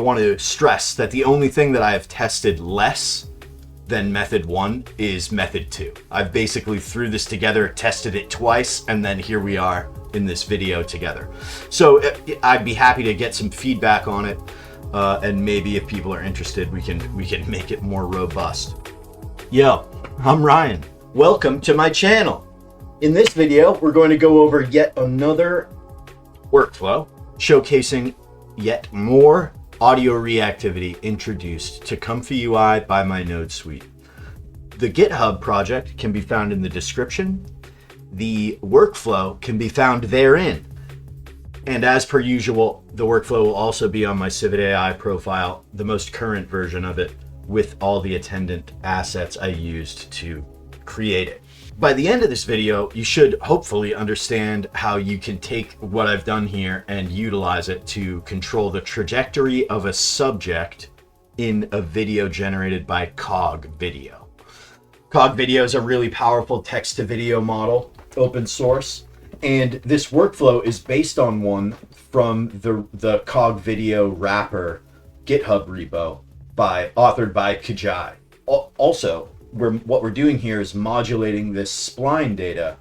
want to stress that the only thing that I have tested less than method 1 is method 2. I've basically threw this together, tested it twice, and then here we are in this video together. So I'd be happy to get some feedback on it, and maybe if people are interested, we can make it more robust. Yo, I'm Ryan. Welcome to my channel. In this video, we're going to go over yet another workflow showcasing yet more audio reactivity introduced to ComfyUI by my Node suite. The GitHub project can be found in the description. The workflow can be found therein. And as per usual, the workflow will also be on my CivitAI profile, the most current version of it, with all the attendant assets I used to create it. By the end of this video, you should hopefully understand how you can take what I've done here and utilize it to control the trajectory of a subject in a video generated by CogVideo. CogVideo is a really powerful text-to-video model, open source, and this workflow is based on one from the CogVideo wrapper GitHub repo authored by Kijai. Also, what we're doing here is modulating this spline data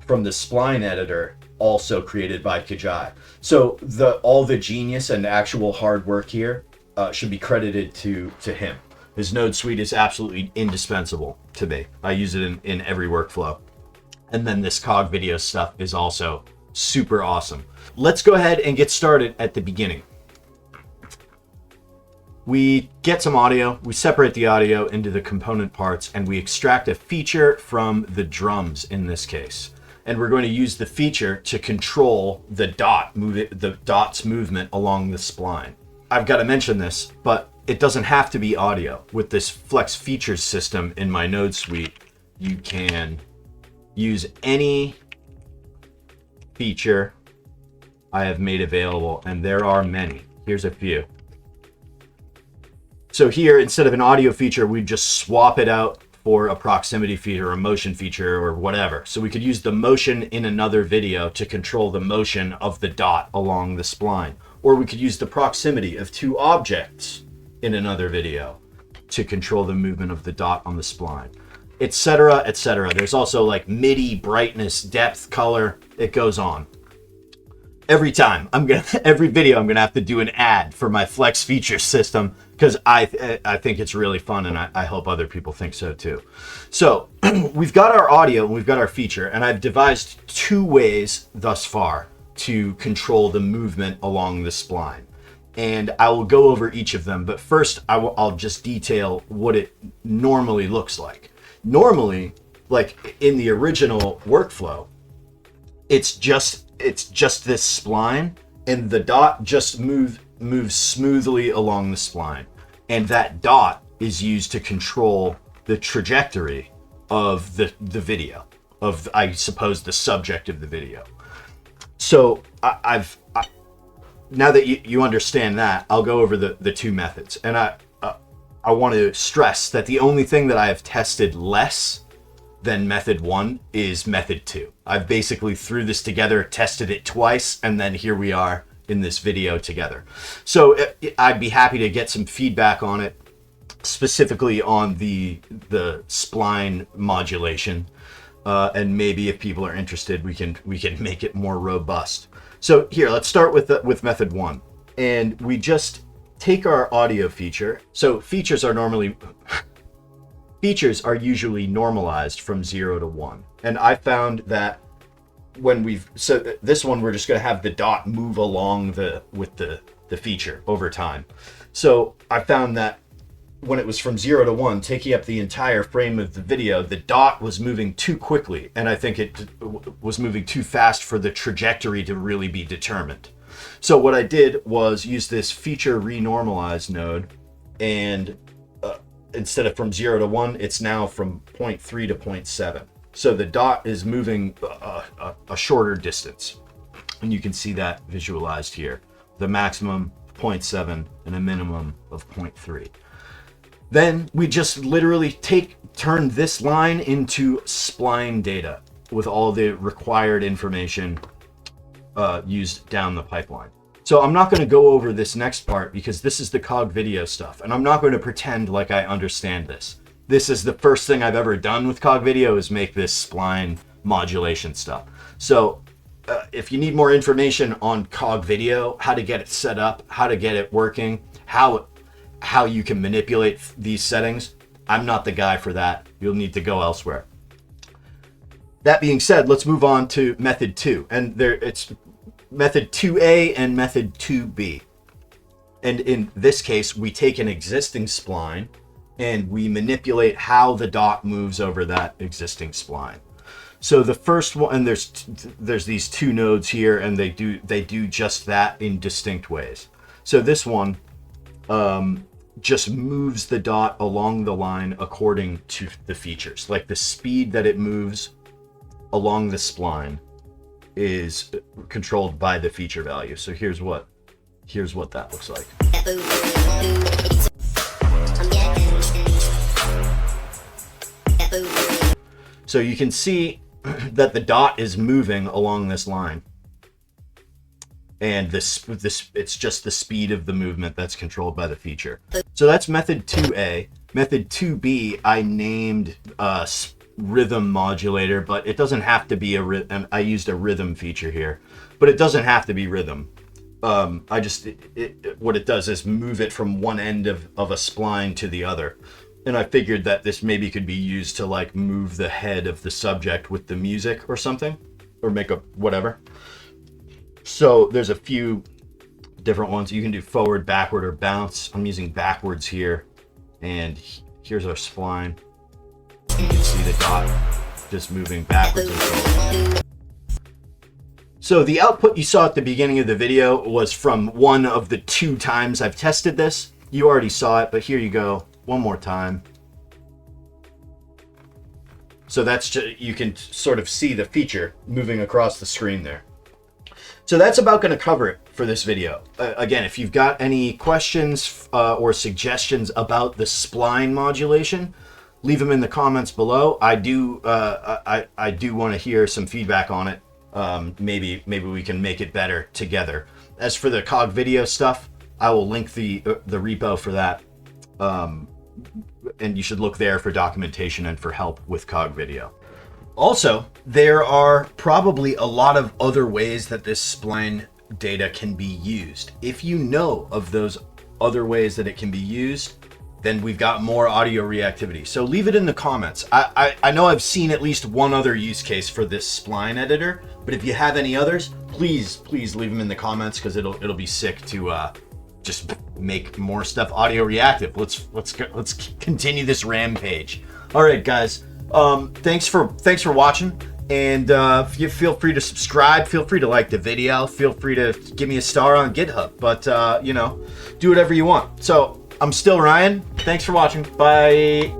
from the spline editor, also created by Kijai. So all the genius and actual hard work here should be credited to him. His Node suite is absolutely indispensable to me. I use it in every workflow. And then this CogVideo stuff is also super awesome. Let's go ahead and get started at the beginning. We get some audio, we separate the audio into the component parts, and we extract a feature from the drums in this case. And we're going to use the feature to control the dot's movement along the spline. I've got to mention this, but it doesn't have to be audio. With this Flex Features system in my Node suite, you can use any feature I have made available, and there are many. Here's a few. So here, instead of an audio feature, we just swap it out for a proximity feature or a motion feature or whatever. So we could use the motion in another video to control the motion of the dot along the spline. Or we could use the proximity of two objects in another video to control the movement of the dot on the spline, etc., etc. There's also like MIDI, brightness, depth, color. It goes on. Every video I'm gonna have to do an ad for my Flex Features system, because I think it's really fun, and I hope other people think so too. So we've got our audio and we've got our feature, and I've devised two ways thus far to control the movement along the spline. And I will go over each of them, but first I'll just detail what it normally looks like. Normally, like in the original workflow, it's just this spline, and the dot just moves smoothly along the spline, and that dot is used to control the trajectory of the video, of, I suppose, the subject of the video. So now that you understand that, I'll go over the two methods, and I want to stress that the only thing that I have tested less than method 1 is method 2. I've basically threw this together, tested it twice, and then here we are in this video together. So I'd be happy to get some feedback on it, specifically on the spline modulation, and maybe if people are interested, we can make it more robust. So here, let's start with method 1, and we just take our audio feature. So features are usually normalized from 0 to 1. And I found that so this one, we're just going to have the dot move along with the feature over time. So I found that when it was from 0 to 1, taking up the entire frame of the video, the dot was moving too quickly. And I think it was moving too fast for the trajectory to really be determined. So what I did was use this feature renormalize node, and instead of from 0 to 1, it's now from 0.3 to 0.7. So the dot is moving a shorter distance. And you can see that visualized here. The maximum of 0.7 and a minimum of 0.3. Then we just literally turn this line into spline data with all the required information used down the pipeline. So I'm not going to go over this next part because this is the CogVideo stuff, and I'm not going to pretend like I understand this. This is the first thing I've ever done with CogVideo is make this spline modulation stuff. So if you need more information on CogVideo, how to get it set up, how to get it working, how you can manipulate these settings, I'm not the guy for that. You'll need to go elsewhere. That being said, let's move on to method 2. And it's method 2A and method 2B. And in this case, we take an existing spline and we manipulate how the dot moves over that existing spline. So the first one, and there's these 2 nodes here, and they do just that in distinct ways. So this one just moves the dot along the line according to the features. Like the speed that it moves along the spline is controlled by the feature value. So here's what that looks like. So you can see that the dot is moving along this line, and this it's just the speed of the movement that's controlled by the feature. So that's method 2A. Method 2B I named rhythm modulator, but it doesn't have to be a rhythm. I used a rhythm feature here, but it doesn't have to be rhythm. What it does is move it from one end of a spline to the other. And I figured that this maybe could be used to like move the head of the subject with the music or something, or make a whatever. So there's a few different ones. You can do forward, backward, or bounce. I'm using backwards here. And here's our spline. You can see the dot just moving backwards and forward. So the output you saw at the beginning of the video was from one of the 2 times I've tested this. You already saw it, but here you go. One more time. So that's just, you can sort of see the feature moving across the screen there. So that's about going to cover it for this video. Again, if you've got any questions or suggestions about the spline modulation, leave them in the comments below. I do want to hear some feedback on it. Maybe we can make it better together. As for the CogVideo stuff, I will link the repo for that. And you should look there for documentation and for help with CogVideo. Also, there are probably a lot of other ways that this spline data can be used. If you know of those other ways that it can be used, then we've got more audio reactivity. So leave it in the comments. I know I've seen at least one other use case for this spline editor, but if you have any others, please leave them in the comments, because it'll be sick to just make more stuff audio reactive. Let's continue this rampage. All right, guys. Thanks for watching, and you feel free to subscribe. Feel free to like the video. Feel free to give me a star on GitHub. But do whatever you want. So I'm still Ryan. Thanks for watching. Bye.